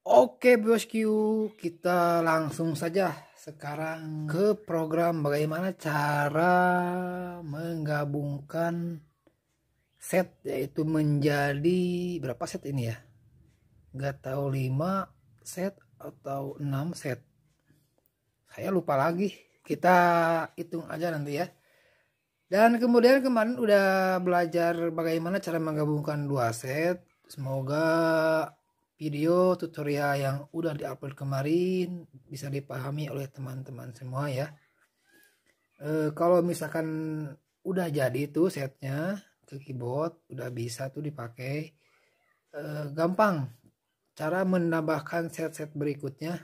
Oke bosku, kita langsung saja sekarang ke program bagaimana cara menggabungkan set, yaitu menjadi berapa set ini ya, nggak tahu 5 set atau 6 set, saya lupa lagi, kita hitung aja nanti ya. Dan kemudian kemarin udah belajar bagaimana cara menggabungkan 2 set. Semoga video tutorial yang udah diupload kemarin bisa dipahami oleh teman-teman semua ya. Kalau misalkan udah jadi tuh setnya ke keyboard, udah bisa tuh dipakai. Gampang cara menambahkan set-set berikutnya.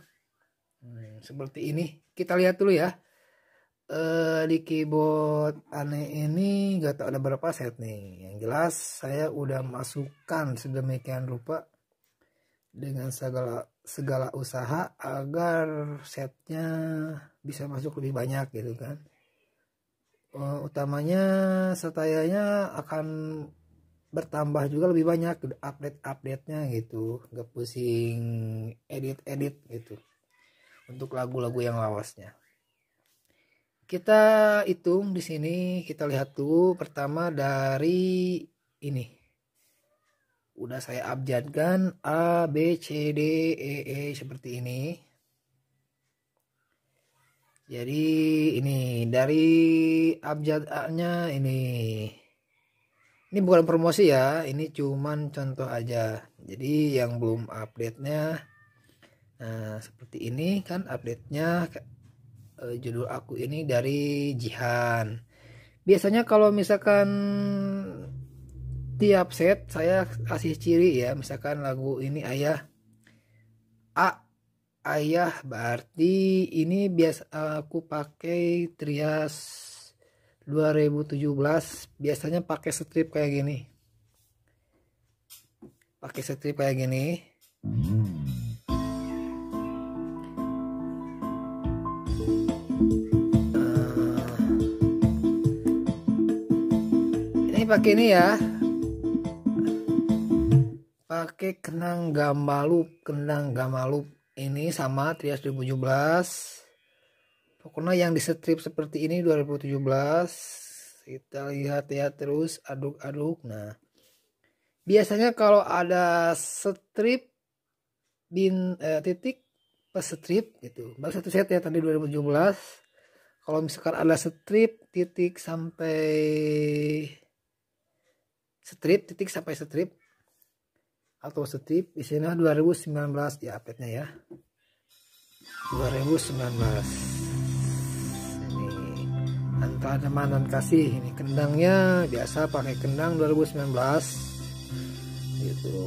Seperti ini, kita lihat dulu ya. Di keyboard aneh ini gak tau ada berapa set nih. Yang jelas saya udah masukkan sedemikian rupa dengan segala usaha agar setnya bisa masuk lebih banyak gitu kan. Utamanya setayanya akan bertambah juga lebih banyak update-nya gitu, gak pusing edit gitu untuk lagu-lagu yang lawasnya. Kita hitung di sini, kita lihat tuh pertama dari ini. Udah saya abjadkan A, B, C, D, E seperti ini. Jadi ini dari abjad A-nya ini. Ini bukan promosi ya, ini cuman contoh aja. Jadi yang belum update-nya, nah seperti ini kan update-nya. Judul aku ini dari Jihan. Biasanya kalau misalkan tiap set saya kasih ciri ya, misalkan lagu ini ayah A, ayah berarti ini biasa aku pakai Trias 2017, biasanya pakai strip kayak gini. Pakai strip kayak gini. Pakai ini ya, pakai Kendang Gamalup ini sama Trias 2017. Pokoknya yang di strip seperti ini 2017. Kita lihat ya, terus aduk-aduk. Nah biasanya kalau ada strip titik pas strip gitu, baru satu set ya tadi 2017. Kalau misalkan ada strip titik sampai strip atau strip di sini 2019 di update-nya ya. 2019 ini antara teman dan kasih. Ini kendangnya biasa pakai kendang 2019 gitu.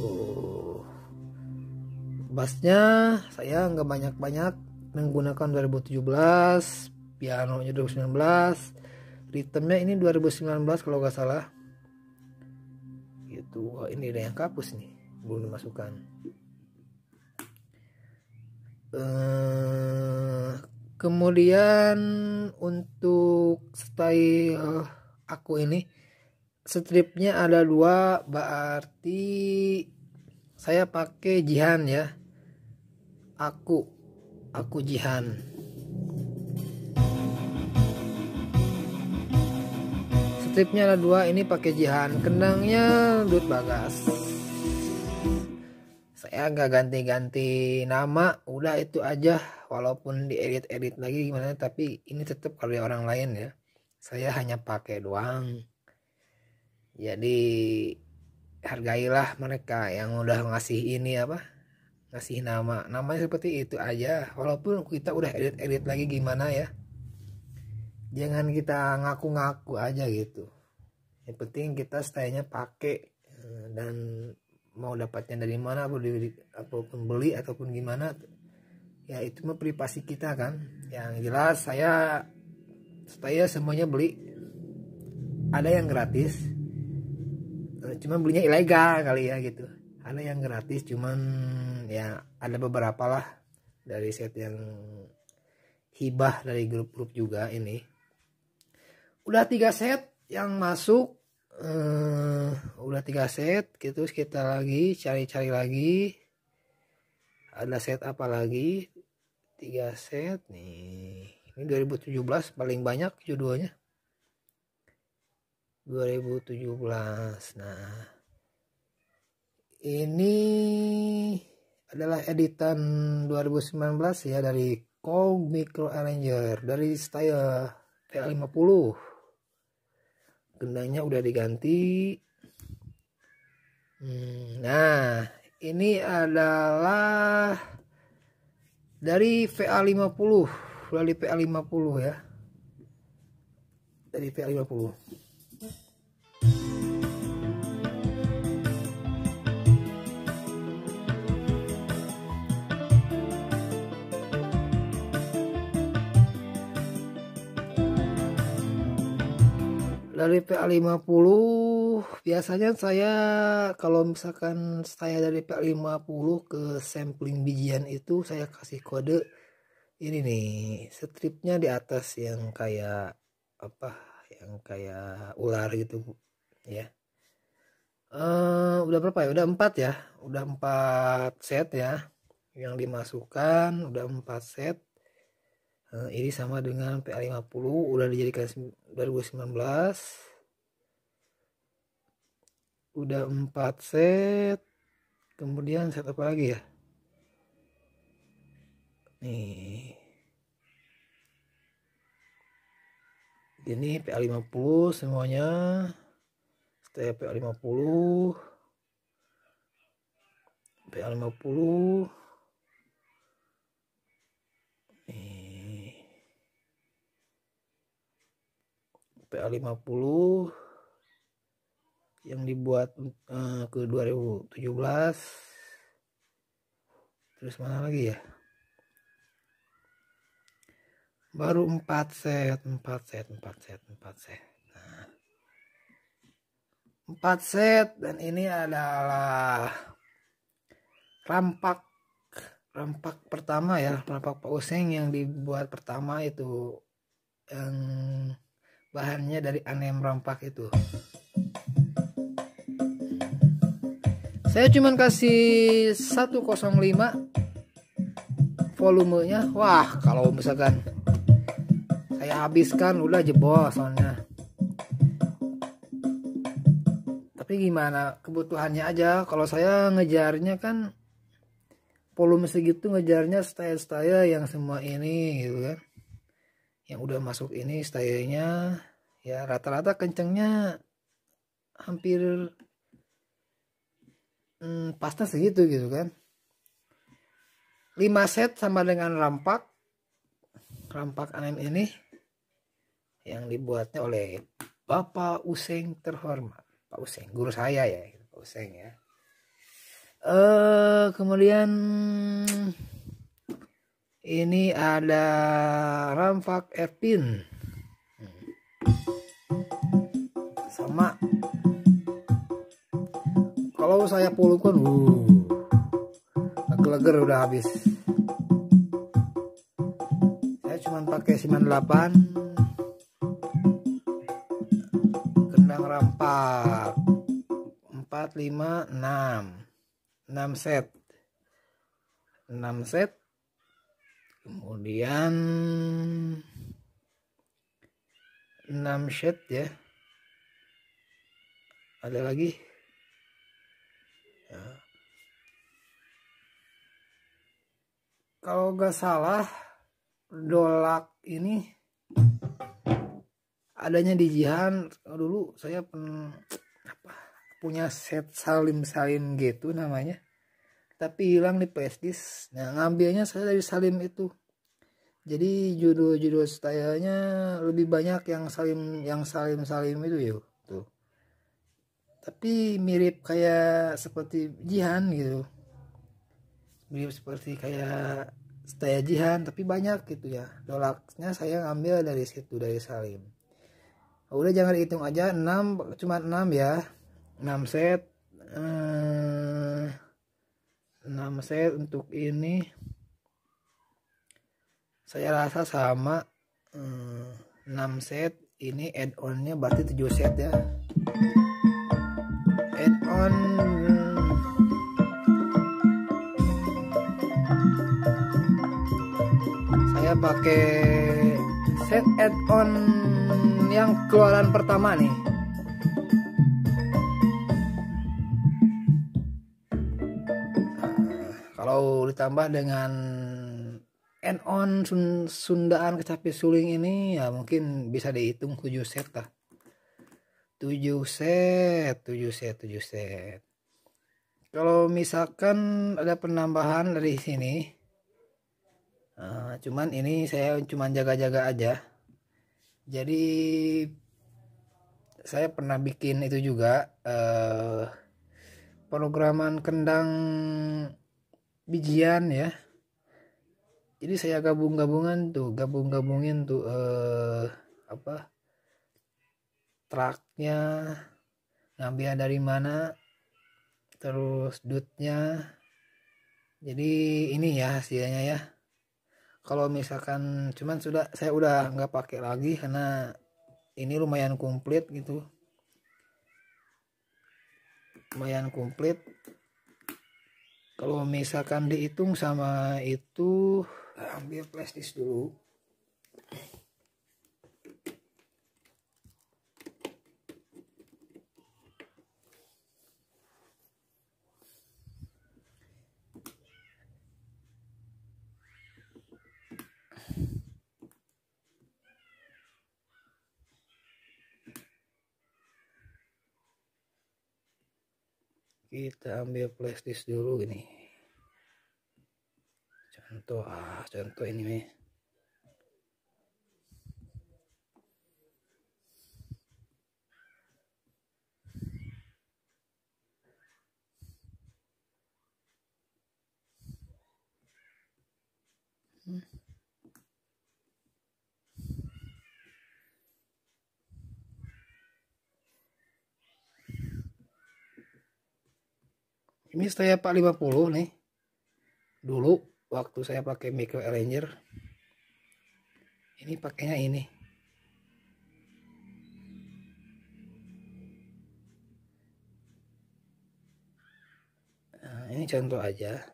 Bassnya saya nggak banyak menggunakan 2017, pianonya 2019, ritmenya ini 2019 kalau nggak salah gitu. Oh, ini ada yang kapus nih, belum dimasukkan. Kemudian untuk style aku ini stripnya ada 2, berarti saya pakai Jihan ya. Aku Jihan. Stripnya ada 2, ini pakai Jihan. Kendangnya Dut Bagas. Saya nggak ganti-ganti nama, udah itu aja. Walaupun diedit lagi gimana, tapi ini tetap karya orang lain ya. Saya hanya pakai doang. Jadi hargailah mereka yang udah ngasih ini apa, ngasih namanya seperti itu aja. Walaupun kita udah edit lagi gimana ya, jangan kita ngaku-ngaku aja gitu. Yang penting kita stylenya pakai, dan mau dapatnya dari mana, apapun beli ataupun gimana ya, itu mah privasi kita kan. Yang jelas saya semuanya beli. Ada yang gratis, cuman belinya ilegal kali ya gitu. Ada yang gratis, cuman ya ada beberapa lah dari set yang hibah dari grup-grup juga. Ini udah 3 set yang masuk, udah 3 set gitu. Kita lagi cari-cari lagi Ada set apa lagi? 3 set nih. Ini 2017 paling banyak judulnya. 2017. Nah, ini adalah editan 2019 ya, dari Korg Micro Arranger dari style PA50. Gendangnya udah diganti. Nah, ini adalah dari VA50, dari PA50 ya, dari PA50. Dari PA50 biasanya saya kalau misalkan saya dari PA50 ke sampling bijian itu saya kasih kode ini nih, stripnya di atas yang kayak apa, yang kayak ular gitu ya. Udah berapa ya? Udah 4 ya, udah 4 set ya yang dimasukkan, udah 4 set. Ini sama dengan PA50, udah dijadikan 2019, udah 4 set. Kemudian set apa lagi ya nih, ini PA50 semuanya, setelah PA50 PA50 yang dibuat ke 2017. Terus mana lagi ya, baru 4 set. Nah, 4 set. Dan ini adalah rampak pertama ya, rampak Pak Useng yang dibuat pertama itu, yang bahannya dari anem rampak itu. Saya cuman kasih 105 volumenya. Wah, kalau misalkan saya habiskan udah jebol soalnya. Tapi gimana, kebutuhannya aja. Kalau saya ngejarnya kan volume segitu, ngejarnya style-style yang semua ini gitu kan, yang udah masuk ini stylenya ya, rata-rata kencengnya hampir pasta segitu gitu kan. 5 set sama dengan rampak anem ini yang dibuatnya oleh Bapak Useng terhormat, Pak Useng, guru saya ya, Pak Useng ya. Kemudian ini ada rampak Epin sama. Kalau saya pulukan leger udah habis. Saya cuma pakai 98, kendang rampak 4, 5, 6 set. Kemudian 6 set ya. Ada lagi ya. Kalau nggak salah dolak ini adanya di Jihan. Dulu saya punya set salim gitu namanya, tapi hilang di PSDIS. Nah, ngambilnya saya dari salim itu. Jadi judul stylenya lebih banyak yang salim itu ya tuh. Tapi mirip kayak seperti Jihan gitu, mirip seperti kayak style Jihan tapi banyak gitu ya. Dolaknya saya ngambil dari situ, dari salim. Udah jangan dihitung aja, 6 cuma 6 ya, 6 set. 6 set untuk ini saya rasa sama. 6 set ini add-onnya berarti 7 set ya. Add-on saya pakai set add-on yang keluaran pertama nih. Kalau ditambah dengan add-on Sundaan kecapi suling ini ya mungkin bisa dihitung 7 set lah. 7 set. Kalau misalkan ada penambahan dari sini, cuman ini saya cuman jaga-jaga aja. Jadi saya pernah bikin itu juga programan kendang bijian ya. Jadi saya gabungin tuh truknya, ngambil dari mana, terus dutnya. Jadi ini ya hasilnya ya. Kalau misalkan cuman saya udah nggak pakai lagi karena ini lumayan komplit gitu, lumayan komplit. Kalau misalkan dihitung sama itu, ambil plastis dulu. Kita ambil plastis dulu ini. Contoh ini nih. Ini saya Pak 50 nih. Dulu waktu saya pakai micro arranger. Ini pakainya ini. Nah, ini contoh aja.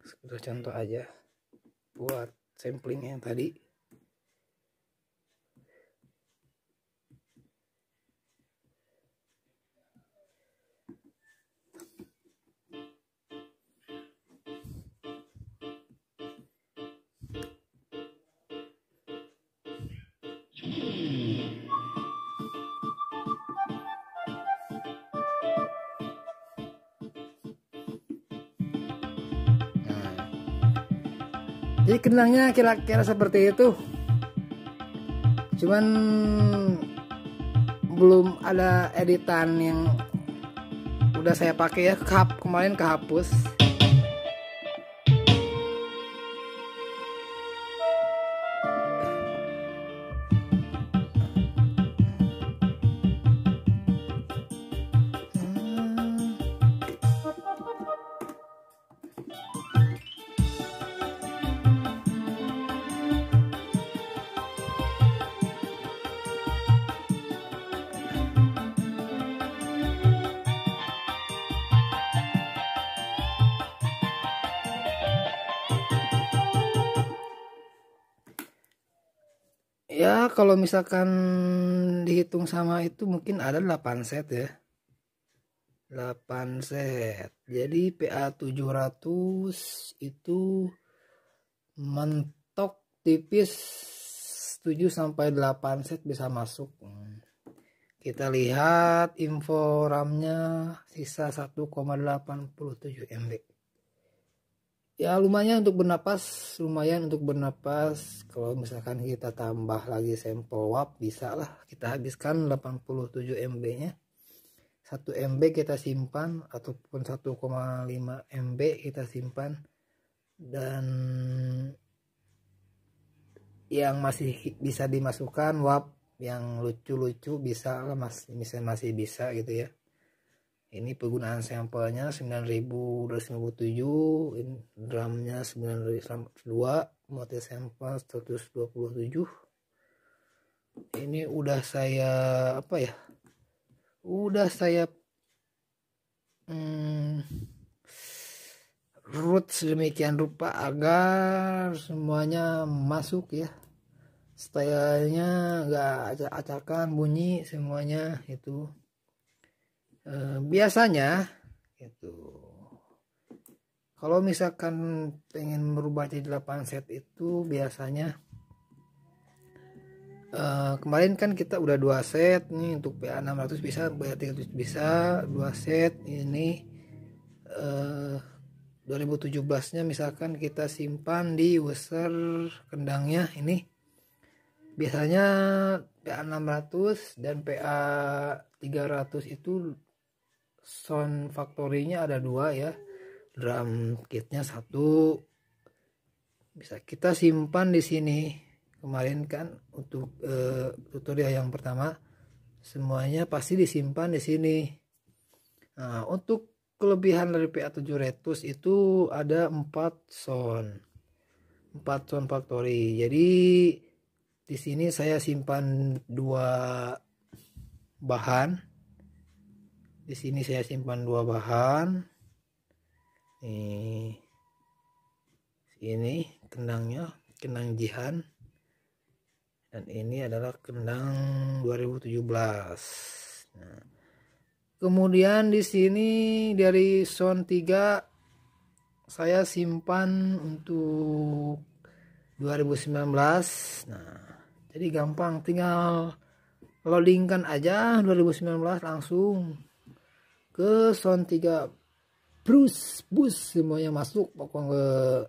Sekedar contoh aja buat sampling yang tadi. Jadi kendangnya kira-kira seperti itu. Cuman belum ada editan yang udah saya pakai ya, kemarin kehapus. Ya kalau misalkan dihitung sama itu mungkin ada 8 set ya. 8 set. Jadi PA 700 itu mentok tipis 7 sampai 8 set bisa masuk. Kita lihat info RAM-nya sisa 1,87 MB. Ya lumayan untuk bernapas, kalau misalkan kita tambah lagi sampel WAP bisa lah kita habiskan 87 MB nya. 1 MB kita simpan ataupun 1,5 MB kita simpan, dan yang masih bisa dimasukkan WAP yang lucu-lucu bisa lah, masih bisa gitu ya. Ini penggunaan sampelnya 9257, drumnya 902, motif sampel 127. Ini udah saya root sedemikian rupa agar semuanya masuk ya, stylenya nggak acak-acakan bunyi semuanya itu. Biasanya itu kalau misalkan pengen merubah jadi 8 set itu biasanya kemarin kan kita udah 2 set nih, untuk PA 600 bisa, PA 300 bisa 2 set ini. 2017 nya misalkan kita simpan di user kendangnya ini, biasanya PA 600 dan PA 300 itu sound factory-nya ada 2 ya, drum kitnya 1, bisa kita simpan di sini. Kemarin kan untuk tutorial yang pertama semuanya pasti disimpan di sini. Nah, untuk kelebihan dari PA 700 itu ada 4 sound factory. Jadi di sini saya simpan 2 bahan. Di sini saya simpan 2 bahan. Ini kendangnya, kendang Jihan. Dan ini adalah kendang 2017. Nah, kemudian di sini dari sound 3 saya simpan untuk 2019. Nah, jadi gampang, tinggal loadingkan aja 2019 langsung ke sound 3 bus semuanya masuk pokoknya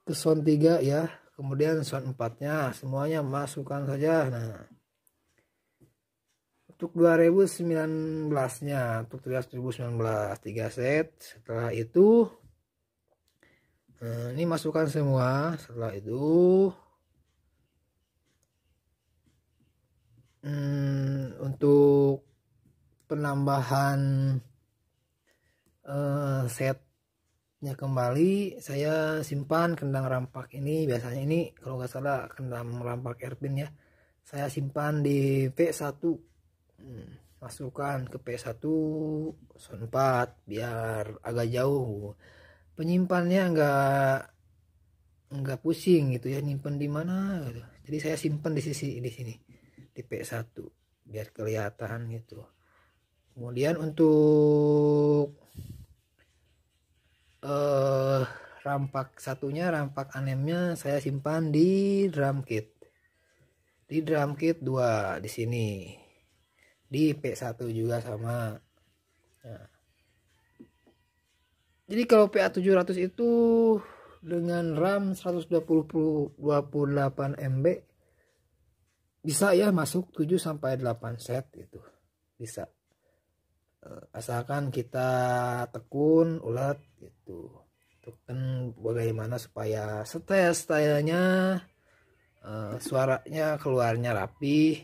ke sound 3 ya. Kemudian sound 4-nya semuanya masukkan saja. Nah, untuk 2019-nya, untuk 2019 3 set. Setelah itu ini masukkan semua. Setelah itu untuk penambahan setnya kembali, saya simpan kendang rampak ini. Biasanya ini kalau nggak salah kendang rampak Erpin ya, saya simpan di P1. Masukkan ke P1 sound 4 biar agak jauh, penyimpannya nggak pusing gitu ya, nyimpan di mana gitu. Jadi saya simpan di sini di P1 biar kelihatan gitu. Kemudian untuk rampak satunya, rampak anemnya saya simpan di drum kit. Di drum kit 2 di sini. Di P1 juga sama. Nah, jadi kalau PA 700 itu dengan RAM 128 MB bisa ya masuk 7 sampai 8 set itu. Bisa. Asalkan kita tekun ulat gitu. Tekan bagaimana supaya stylenya suaranya keluarnya rapi,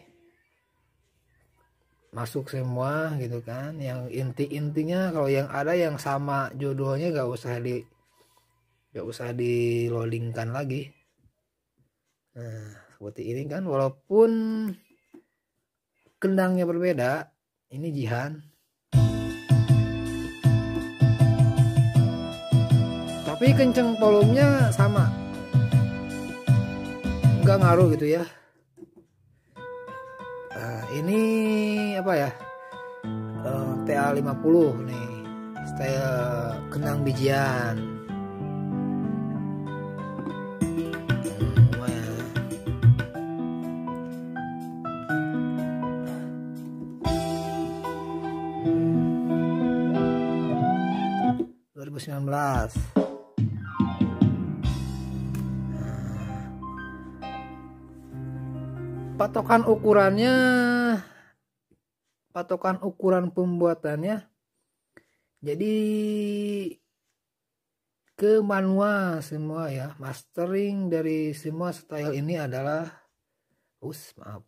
masuk semua gitu kan. Yang intinya kalau yang ada yang sama jodohnya gak usah di loadingkan lagi. Nah, seperti ini kan, walaupun kendangnya berbeda. Ini Jihan, tapi kenceng volumenya sama, nggak ngaruh gitu ya. Nah, ini apa ya, TA 50 nih, style kendang bijian. Patokan ukuran pembuatannya jadi ke manual semua ya. Mastering dari semua style ini adalah maaf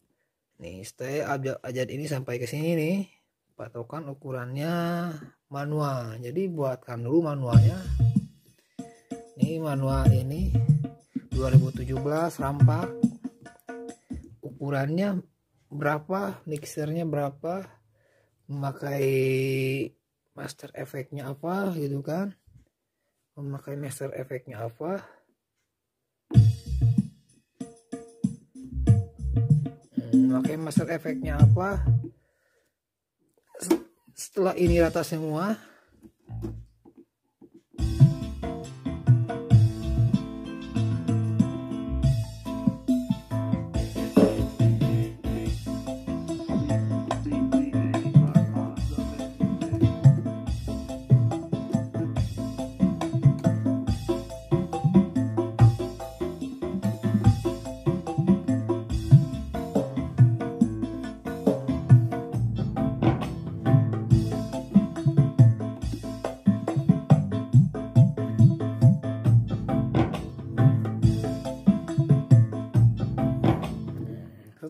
nih, style ajat ini sampai ke sini nih, patokan ukurannya manual. Jadi buatkan dulu manualnya. Ini manual ini 2017 rampak, ukurannya berapa, mixernya berapa, memakai master efeknya apa gitu kan. memakai master efeknya apa. Memakai master efeknya apa. Setelah ini rata semua,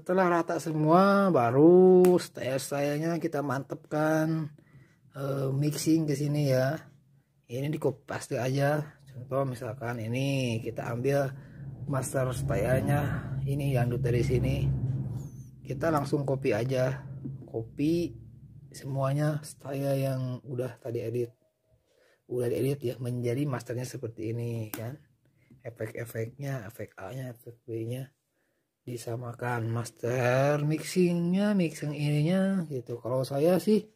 setelah rata semua baru stylenya kita mantepkan, mixing ke sini ya. Ini di copy paste aja. Contoh misalkan ini kita ambil master stylenya, ini yang dari sini kita langsung copy aja, copy semuanya style yang udah diedit ya menjadi masternya seperti ini kan. Efek-efeknya, efek A nya, efek B nya disamakan, master mixing ininya gitu. Kalau saya sih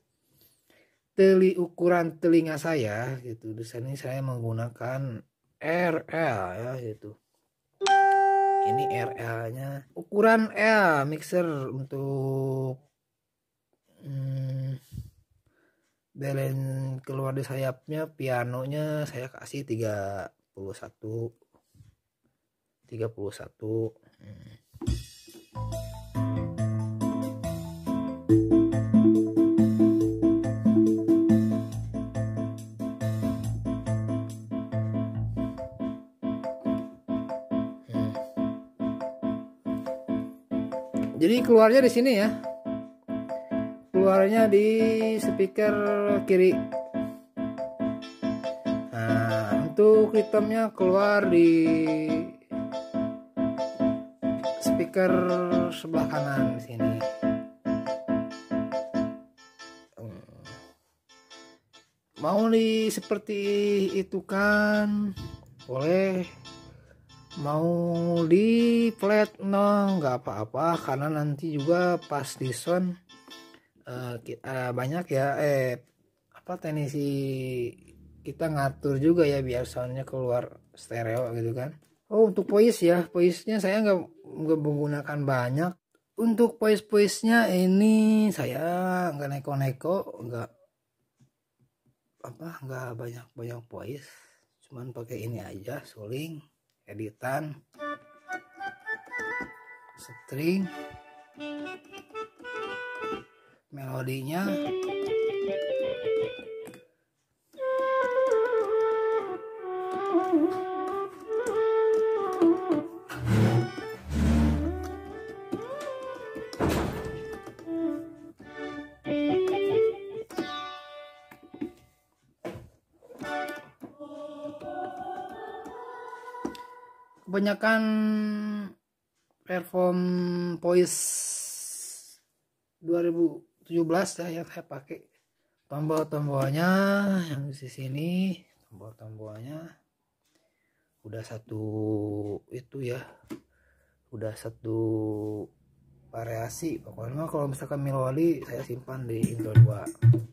ukuran telinga saya gitu, di sini saya menggunakan RL ya gitu. Ini RL nya ukuran L mixer. Untuk balance keluar di sayapnya, pianonya saya kasih 31. Jadi keluarnya di sini ya, keluarnya di speaker kiri. Nah, untuk ritmenya keluar di speaker sebelah kanan sini. Mau di seperti itu kan boleh, mau di flat no nggak apa-apa, karena nanti juga pas di sound banyak ya teknisi kita ngatur juga ya biar soundnya keluar stereo gitu kan. Oh, untuk voice ya, voice-nya saya nggak menggunakan banyak. Untuk voice-nya ini saya nggak neko-neko, nggak banyak voice, cuman pakai ini aja, suling, editan, string, melodinya. Kebanyakan perform voice 2017 ya yang saya pakai. Tombol-tombolnya yang di sini, tombol-tombolnya udah satu itu ya, udah satu variasi. Pokoknya kalau misalkan melodi saya simpan di Indo 2.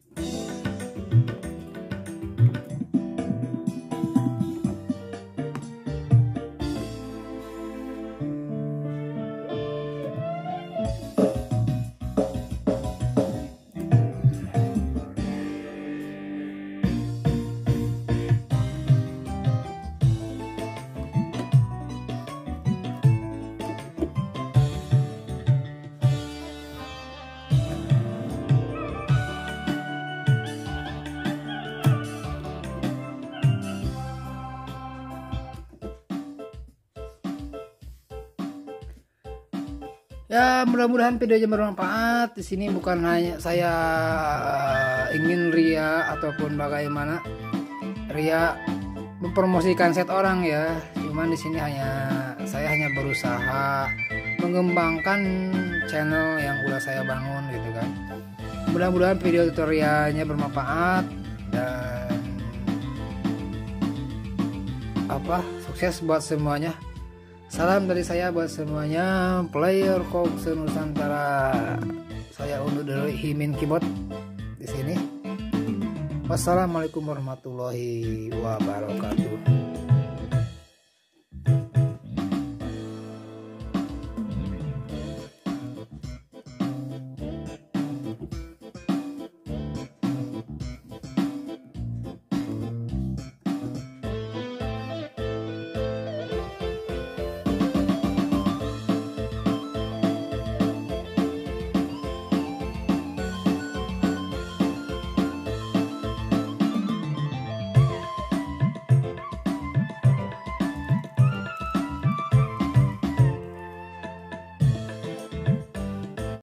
Ya, mudah-mudahan videonya bermanfaat. Di sini bukan hanya saya ingin ria ataupun bagaimana ria mempromosikan set orang ya. Cuman di sini saya hanya berusaha mengembangkan channel yang udah saya bangun gitu kan. Mudah-mudahan video tutorialnya bermanfaat dan sukses buat semuanya. Salam dari saya buat semuanya player Coach Nusantara. Saya undur dari Himin Keyboard di sini. Wassalamualaikum warahmatullahi wabarakatuh.